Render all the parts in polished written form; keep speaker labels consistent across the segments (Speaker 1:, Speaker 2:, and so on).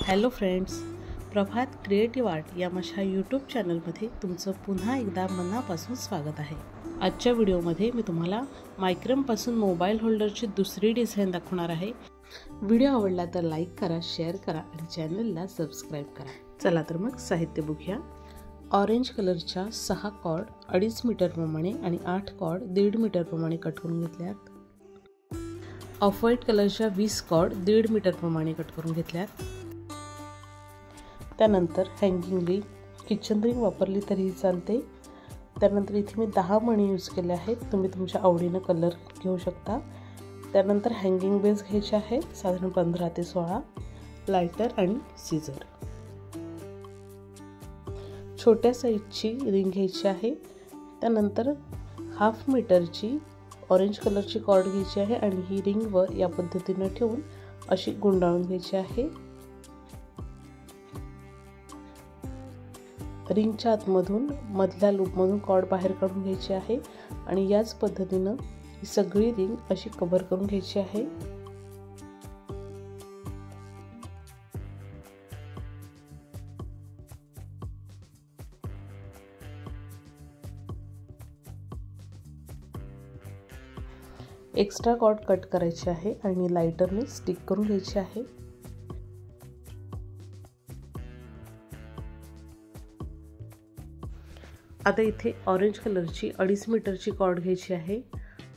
Speaker 1: Hello friends, प्रभात creative art या माझ्या YouTube चॅनलमध्ये तुमचं पुन्हा एकदा मनापासून स्वागत आहे। आजच्या व्हिडिओमध्ये मी तुम्हाला मायक्रमपासून मोबाईल होल्डरची दुसरी डिझाईन दाखवणार आहे। व्हिडिओ आवडला तर लाईक करा, शेअर करा आणि चॅनलला सबस्क्राईब करा। चला तर मग साहित्य बघूया। ऑरेंज कलरच्या 6 कॉर्ड 2.5 मीटर प्रमाणे आणि 8 कॉर्ड 1.5 मीटर प्रमाणे कट करून घेतल्यात। ऑफ व्हाईट कलरच्या 20 कॉर्ड 1.5 मीटर प्रमाणे कट करून घेतल्यात। त्यानंतर हँगिंग रिंग, किचन रिंग वापरली तरीही चालते। त्यानंतर इथे मी 10 मणी यूज केले आहेत, तुम्ही तुमच्या आवडीने कलर घेऊ शकता। त्यानंतर हँगिंग बेस घ्यायचे आहे साधारण 15 ते 16, लायटर आणि सीझर। छोट्या साईजची रिंग घ्यायची आहे। त्यानंतर 1/2 मीटरची ऑरेंज कलरची कॉर्ड घ्यायची आहे आणि ही रिंगवर या पद्धतीने ठेवून अशी गुंडाळून घ्यायची आहे। रिंगच्या आतमधून मधल्या लूपमधून कॉर्ड बाहेर काढून घ्यायची आहे आणि याच पद्धतीने ही सगळी रिंग अशी कव्हर करून घ्यायची आहे। एक्स्ट्रा कॉर्ड कट करायची आहे आणि लायटरने स्टिक करून घ्यायची आहे। आता इथे ऑरेंज कलरची 2.5 मीटरची कॉर्ड घ्यायची आहे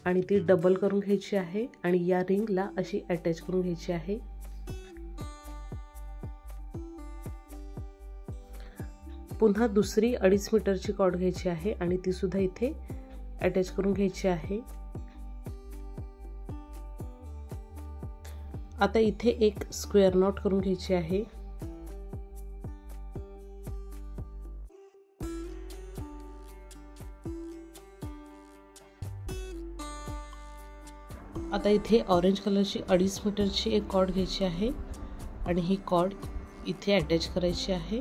Speaker 1: आणि ती डबल करून घ्यायची आहे आणि या रिंगला अशी अटॅच करून घ्यायची आहे। पुन्हा दुसरी 2.5 मीटरची कॉर्ड घ्यायची आहे आणि ती सुद्धा इथे अटॅच करून घ्यायची आहे। आता इथे एक स्क्वेअर नॉट करून घ्यायची आहे। आता इथे ऑरेंज कलरची 2.5 मीटरची एक कॉर्ड घ्यायची आहे आणि ही कॉर्ड इथे अटॅच करायची आहे।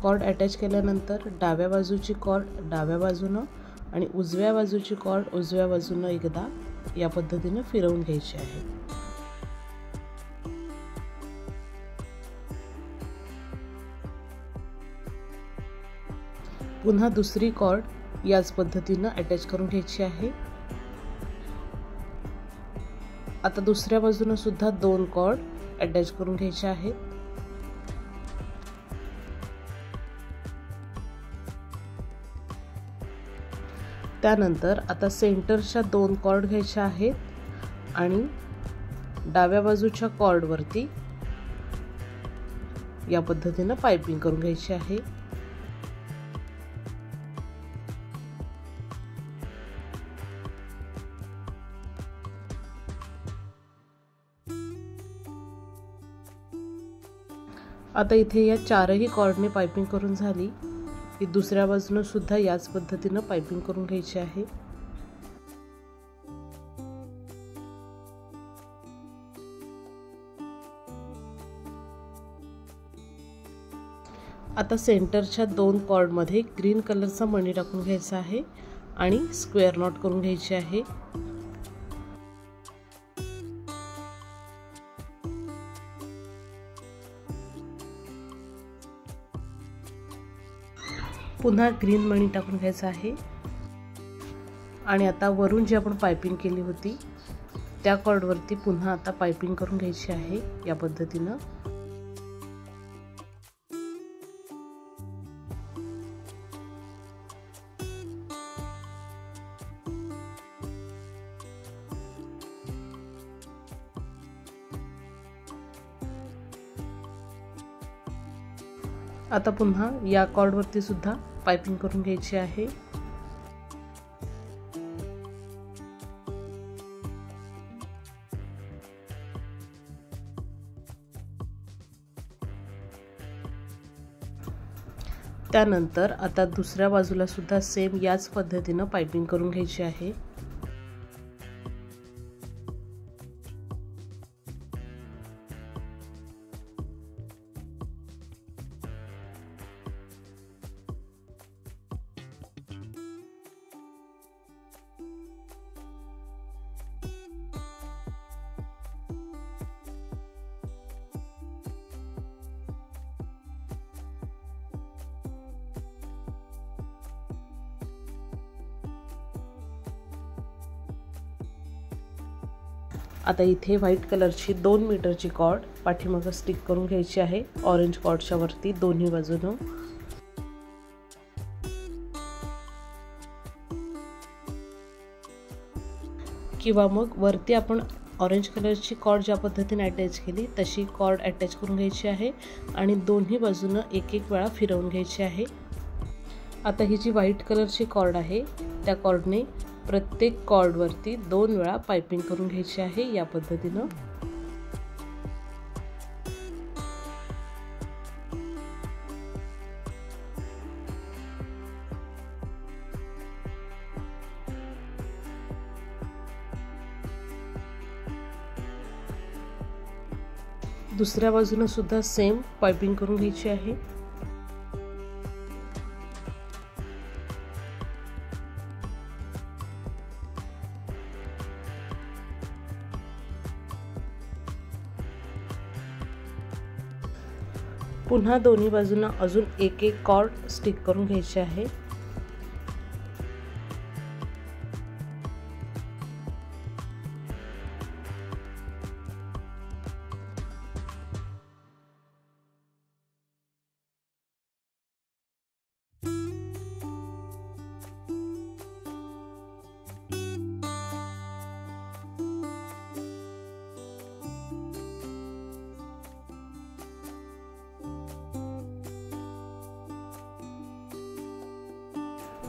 Speaker 1: कॉर्ड अटॅच केल्यानंतर डाव्या बाजूची कॉर्ड डाव्या बाजूने आणि उजव्या बाजूची कॉर्ड उजव्या बाजूने एकदा या पद्धतीने फिरवून घ्यायची आहे। पुन्हा दुसरी कॉर्ड याच पद्धतीने अटॅच करून घ्यायची आहे। आता दुसऱ्या बाजूने सुद्धा 2 कॉर्ड अटॅच करून घ्यायचे आहेत। त्यानंतर आता सेंटरच्या 2 कॉर्ड घ्यायच्या आहेत आणि डाव्या बाजूच्या कॉर्ड वरती या पद्धतीने पाइपिंग करून घ्यायची आहे। आता इथे या 4ही कॉर्डने पाइपिंग करून झाली की दुसऱ्या बाजूने सुद्धा याच पद्धतीने पाइपिंग करून घ्यायची आहे। आता सेंटरच्या 2 कॉर्ड मध्ये ग्रीन कलरचा मणी टाकून घ्यायचा आहे आणि स्क्वेअर नॉट करून घ्यायची आहे। पुन्हा ग्रीन मणी टाकून घ्यायचा आहे आणि आता वरून जी आपण पाइपिंग केली होती त्या कॉर्ड वरती पुन्हा आता पाइपिंग करून घ्यायची आहे या पद्धतीने। आता पुन्हा या कॉर्ड वरती सुद्धा पाइपिंग करून घ्यायची आहे। त्यानंतर आता दुसऱ्या बाजूला सुद्धा सेम याच पद्धतीने पाइपिंग करून घ्यायची आहे। आता इथे व्हाईट कलरची 2 मीटरची कॉर्ड पाठीमागं स्टिक करून घ्यायची आहे ऑरेंज कॉर्डच्या वरती दोन्ही बाजूनं। किंवा मग वरती आपण ऑरेंज कलरची कॉर्ड ज्या पद्धतीने अटॅच केली तशी कॉर्ड अटॅच करून घ्यायची आहे आणि दोन्ही बाजूनं एक एक वेळा फिरवून घ्यायची आहे। आता ही जी व्हाईट कलरची कॉर्ड आहे त्या कॉर्डने प्रत्येक कॉर्डवरती 2 वेळा पाइपिंग करून घ्यायची आहे या पद्धतीनं। दुसऱ्या बाजूने सुद्धा सेम पाइपिंग करून घ्यायची आहे। पुन्हा दोन्ही बाजूंना अजून एक एक कॉर्ड स्टिक करून घ्यायचे आहे।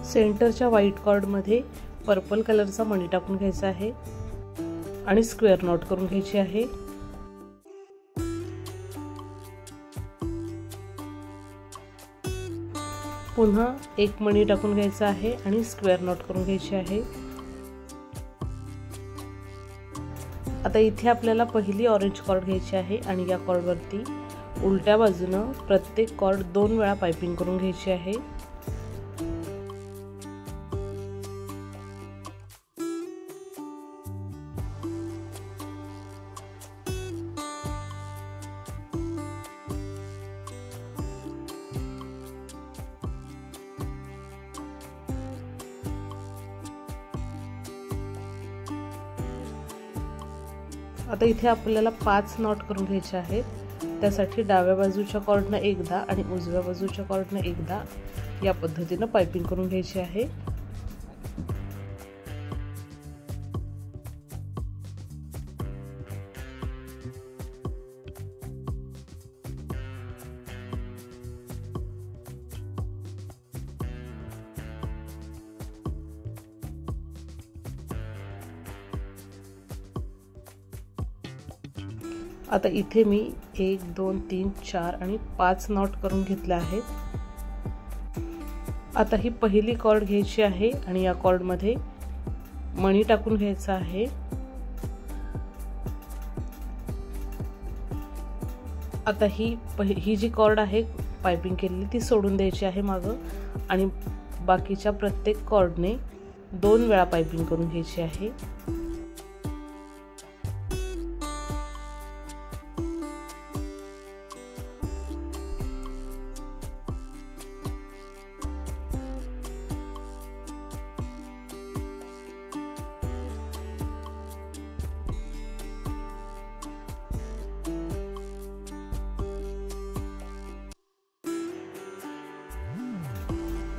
Speaker 1: सेंटरच्या व्हाईट कॉर्ड मध्ये पर्पल कलरचा मणी टाकून घ्यायचा आहे आणि स्क्वेअर नॉट करून घ्यायची आहे। पुन्हा एक मणी टाकून घ्यायचा आहे आणि स्क्वेअर नॉट करून घ्यायची आहे। आता इथे आपल्याला पहिली ऑरेंज कॉर्ड घ्यायची आहे आणि या कॉर्ड वरती उलट्या बाजूने प्रत्येक कॉर्ड 2 वेळा पाइपिंग करून घ्यायची आहे। आता इथे आपल्याला 5 नॉट करून घ्यायचे आहेत। त्यासाठी डाव्या बाजूच्या कॉर्डने एकदा आणि उजव्या बाजूच्या कॉर्डने एकदा या पद्धतीने पाइपिंग करून घ्यायची आहे। आता इथे मी 1 2 3 4 आणि 5 नॉट करून घेतले आहेत। आता ही पहिली कॉर्ड घ्यायची आहे आणि या कॉर्ड मध्ये मणी टाकून घ्यायचा आहे। आता ही जी कॉर्ड आहे पाइपिंग केलेली ती सोडून द्यायची आहे मागं आणि बाकीच्या प्रत्येक कॉर्डने 2 वेळा पाइपिंग करून घ्यायची आहे।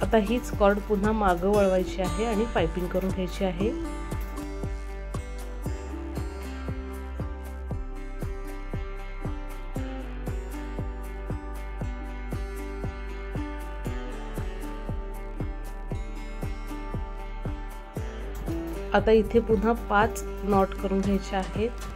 Speaker 1: आता हीच कॉर्ड पुन्हा मागे वळवायची आहे आणि पाइपिंग करून घ्यायची आहे। आता इथे पुन्हा 5 नॉट करून घ्यायचे आहेत।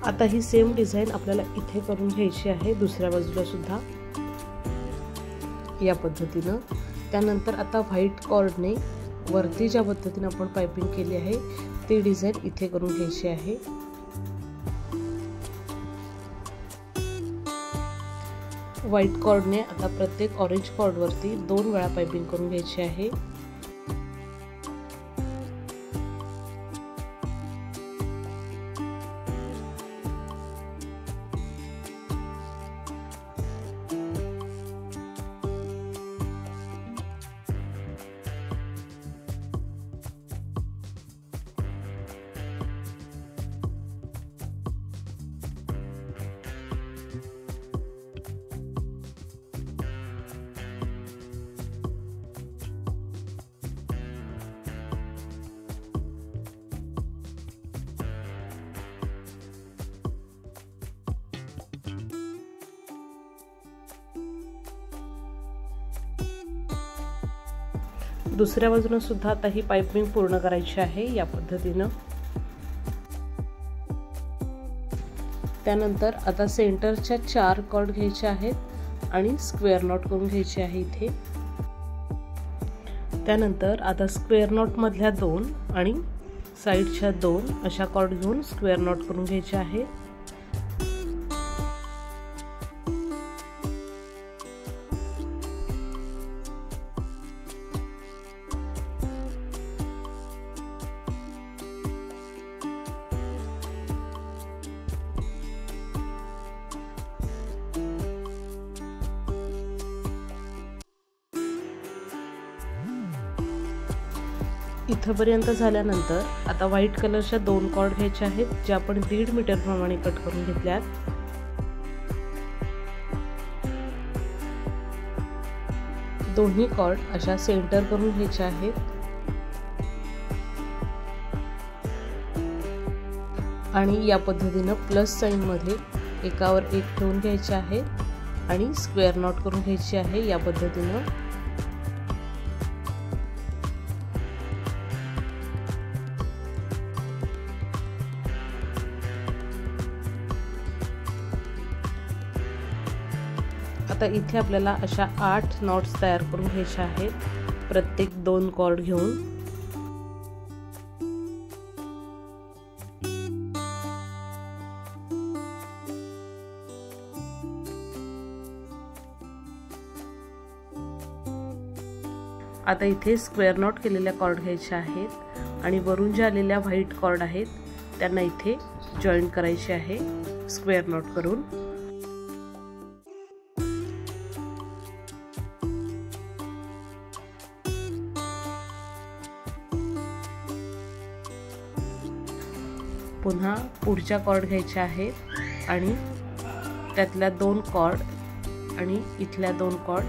Speaker 1: आता ही सेम डिझाईन आपल्याला इथे करून घ्यायची आहे, दुसऱ्या बाजूला सुद्धा या पद्धतीनं। त्यानंतर आता व्हाईट कॉर्डने वरती ज्या पद्धतीने आपण पाइपिंग केली आहे ती डिझाईन इथे करून घ्यायची आहे। व्हाईट कॉर्डने आता प्रत्येक ऑरेंज कॉर्ड वरती 2 वेळा पाइपिंग करून घ्यायची आहे। दुसऱ्या बाजूने सुद्धा आता ही पाइपिंग पूर्ण करायची आहे या पद्धतीनं। त्यानंतर आता सेंटरच्या 4 कॉर्ड घ्यायचे आहेत आणि स्क्वेअर नॉट करून घ्यायचे आहे इथे। त्यानंतर आता स्क्वेअर नॉट मधल्या 2 आणि साइडच्या 2 अशा कॉर्ड घेऊन स्क्वेअर नॉट करून घ्यायचे आहे। इथपर्यंत झाल्यानंतर आता व्हाईट कलरच्या 2 कॉर्ड घ्यायचे आहेत, जे आपण 1.5 मीटर प्रमाणे कट करून घेतल्यात। दोन्ही कॉर्ड अशा सेंटर करून घ्यायचे आहेत आणि या पद्धतीने प्लस साइन मध्ये एकावर एक ठेवून घ्यायचे आहे आणि स्क्वेअर नॉट करून घ्यायची आहे या पद्धतीने। आता इथे आपल्याला अशा 8 नॉट्स तयार करून घ्यायचे आहेत, प्रत्येक 2 कॉर्ड घेऊन। आता इथे स्क्वेअर नॉट केलेल्या कॉर्ड घ्यायचे आहेत आणि वरून ज्या आलेल्या व्हाईट कॉर्ड आहेत त्यांना इथे जॉईन करायचे आहे स्क्वेअर नॉट करून। पुन्हा पुढच्या कॉर्ड घ्यायच्या आहेत आणि त्यातल्या 2 कॉर्ड आणि इथल्या 2 कॉर्ड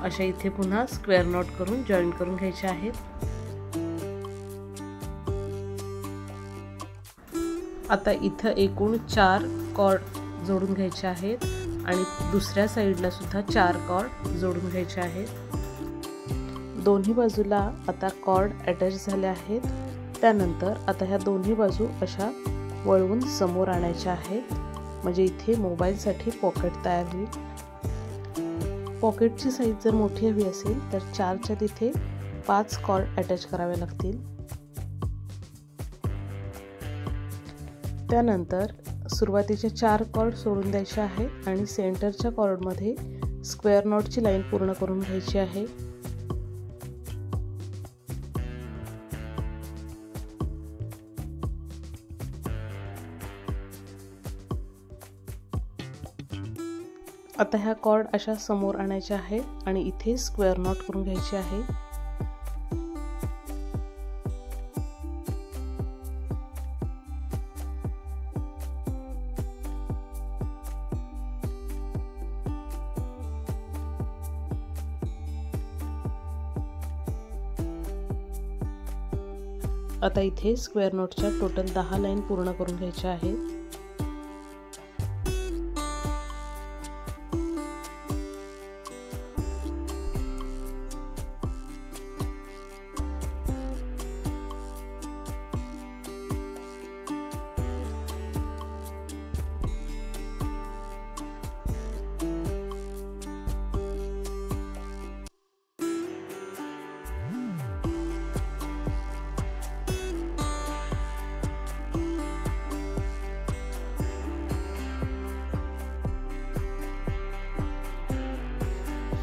Speaker 1: अशा इथे पुन्हा स्क्वेअर नॉट करून जॉईन करून घ्यायचे आहेत। आता इथं एकूण 4 कॉर्ड जोडून घ्यायचे आहेत आणि दुसऱ्या साइडला सुद्धा 4 कॉर्ड जोडून घ्यायचे आहेत। दोन्ही बाजूला आता कॉर्ड अटॅच झाले आहेत। त्यानंतर आता ह्या दोन्ही बाजू अशा वळवून समोर आणायच्या आहेत, म्हणजे इथे मोबाईलसाठी पॉकेट तयार होईल। पॉकेटची साईज जर मोठी हवी असेल तर 4च्या तिथे 5 कॉर्ड अटॅच करावे लागतील। त्यानंतर सुरुवातीचे 4 कॉर्ड सोडून द्यायचे आहेत आणि सेंटरच्या कॉर्डमध्ये स्क्वेअर नॉटची लाईन पूर्ण करून घ्यायची आहे। आता ह्या कॉर्ड अशा समोर आणायच्या आहेत आणि इथे स्क्वेअर नॉट करून घ्यायची आहे। आता इथे स्क्वेअर नॉटच्या टोटल 10 लाईन पूर्ण करून घ्यायच्या आहेत।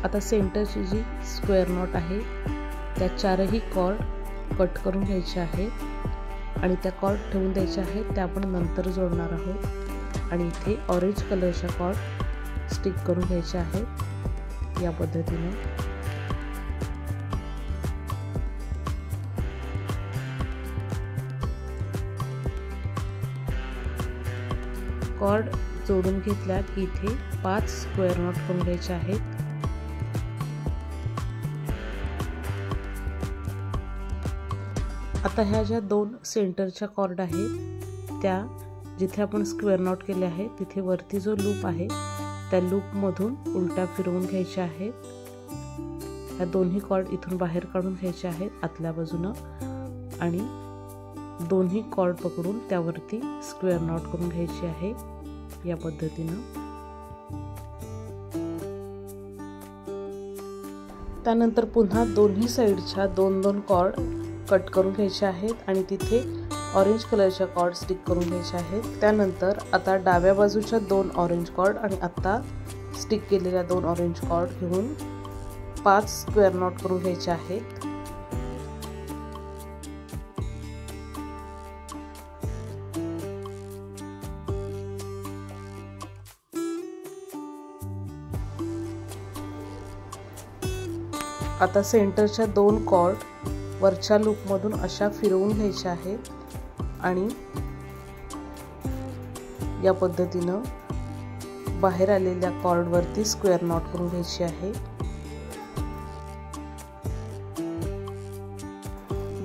Speaker 1: आता सेंटरची जी स्क्वेअर नॉट आहे त्या चारही कॉर्ड कट करून घ्यायचे आहेत आणि त्या कॉर्ड ठेवून द्यायच्या आहेत, त्या आपण नंतर जोडणार आहोत। आणि इथे ऑरेंज कलरच्या कॉर्ड स्टिक करून घ्यायचे आहेत या पद्धतीने। कॉर्ड जोडून घेतल्या की इथे 5 स्क्वेअर नॉट करून घ्यायचे आहेत। आता ह्या ज्या 2 सेंटरच्या कॉर्ड आहेत त्या जिथे आपण स्क्वेअर नॉट केले आहे तिथे वरती जो लूप आहे त्या लूप मधून उलटा फिरवून घ्यायचे आहेत। ह्या दोन्ही कॉर्ड इथून बाहेर काढून घ्यायचे आहेत आतल्या बाजूने आणि दोन्ही कॉर्ड पकडून त्यावरती स्क्वेअर नॉट करून घ्यायची आहे या पद्धतीने। त्यानंतर पुन्हा दोन्ही साइडच्या 2-2 कॉर्ड कट करून घ्यायचे आहेत आणि तिथे ऑरेंज कलरच्या कॉर्ड स्टिक करून घ्यायचे आहेत। त्यानंतर आता डाव्या बाजूच्या 2 ऑरेंज कॉर्ड आणि आता स्टिक केलेल्या 2 ऑरेंज कॉर्ड घेऊन 5 स्क्वेअर नॉट करून घ्यायचे आहेत। आता सेंटरच्या 2 कॉर्ड वरच्या लूप मधून अशा फिरवून घ्यायच्या आहेत आणि या पद्धतीने बाहेर आलेल्या कॉर्ड वरती स्क्वेअर नॉट करून घ्यायची आहे।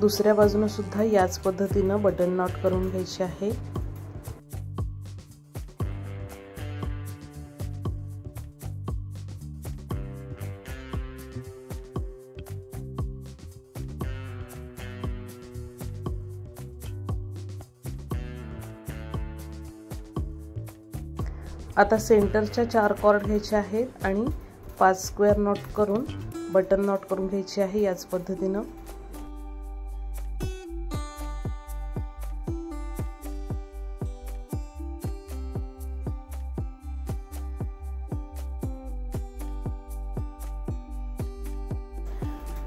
Speaker 1: दुसऱ्या बाजूने सुद्धा याच पद्धतीने बटन नॉट करून घ्यायचे आहे। आता सेंटरच्या 4 कॉर्ड घ्यायचे आहेत आणि 5 स्क्वेअर नॉट करून बटन नॉट करून घ्यायची आहे याच पद्धतीने।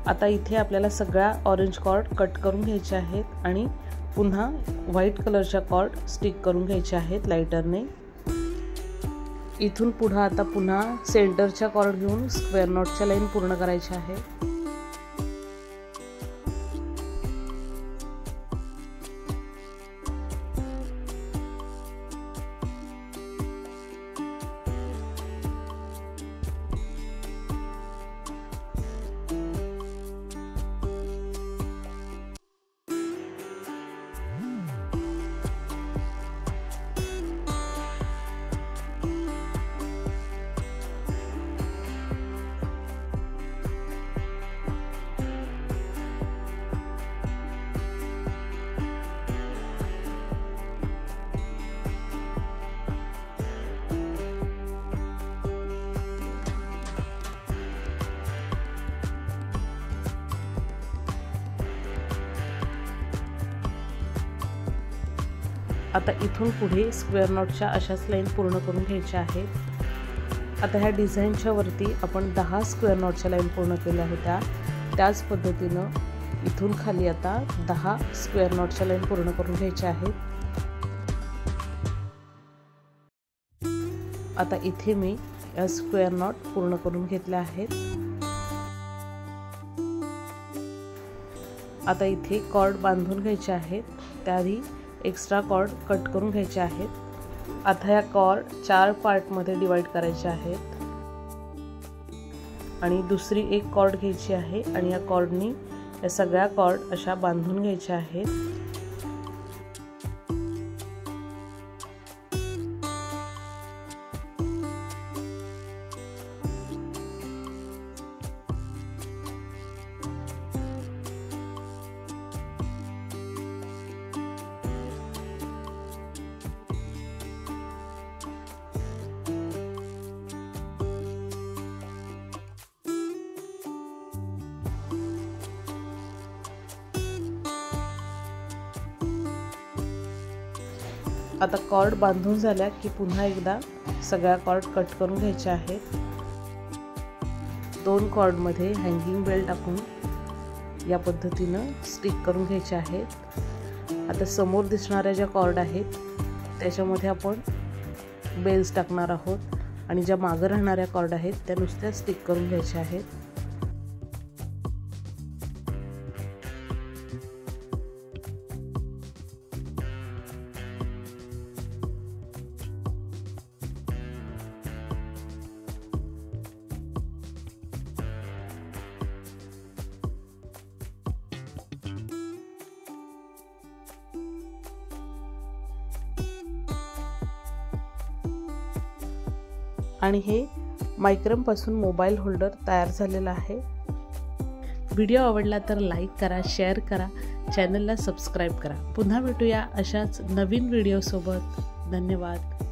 Speaker 1: आता इथे आपल्याला सगळ्या ऑरेंज कॉर्ड कट करून घ्यायचे आहेत आणि पुन्हा व्हाईट कलरच्या कॉर्ड स्टिक करून घ्यायचे आहेत लाइटरने। इथून पुढे आता पुन्हा सेंटरच्या कॉर्ड घेऊन स्क्वेअर नॉटच्या लाईन पूर्ण करायच्या आहे। आता इथून पुढे स्क्वेअर नॉटच्या अशाच लाईन पूर्ण करून घ्यायच्या आहेत। आता ह्या डिझाईनच्या वरती आपण 10 स्क्वेअर नॉटच्या लाईन पूर्ण केल्या होत्या, त्याच पद्धतीने इथून खाली आता 10 स्क्वेअर नॉटच्या लाईन पूर्ण करून घ्यायच्या आहेत। आता इथे मी या स्क्वेअर नॉट पूर्ण करून घेतल्या आहेत। आता इथे कॉर्ड बांधून घ्यायचे आहेत, त्याआधी एक्स्ट्रा कॉर्ड कट करून घ्यायचे आहेत। आता या कॉर्ड 4 पार्टमध्ये डिवाइड करायचे आहेत आणि दुसरी एक कॉर्ड घ्यायची आहे आणि या कॉर्डनी या सगळ्या कॉर्ड अशा बांधून घ्यायच्या आहेत। आता कॉर्ड बांधून झाल्या की पुन्हा एकदा सगळ्या कॉर्ड कट करून घ्यायचे आहेत। 2 कॉर्डमध्ये हँगिंग बेल टाकून या पद्धतीनं स्टिक करून घ्यायचे आहेत। आता समोर दिसणाऱ्या ज्या कॉर्ड आहेत त्याच्यामध्ये आपण बेल्स टाकणार आहोत आणि ज्या मागे राहणाऱ्या कॉर्ड आहेत त्या नुसत्या स्टिक करून घ्यायच्या आहेत। आणि हे मायक्रमपासून मोबाईल होल्डर तयार झालेला आहे। व्हिडिओ आवडला तर लाईक करा, शेअर करा, चॅनलला सबस्क्राईब करा। पुन्हा भेटूया अशाच नवीन व्हिडिओसोबत। धन्यवाद।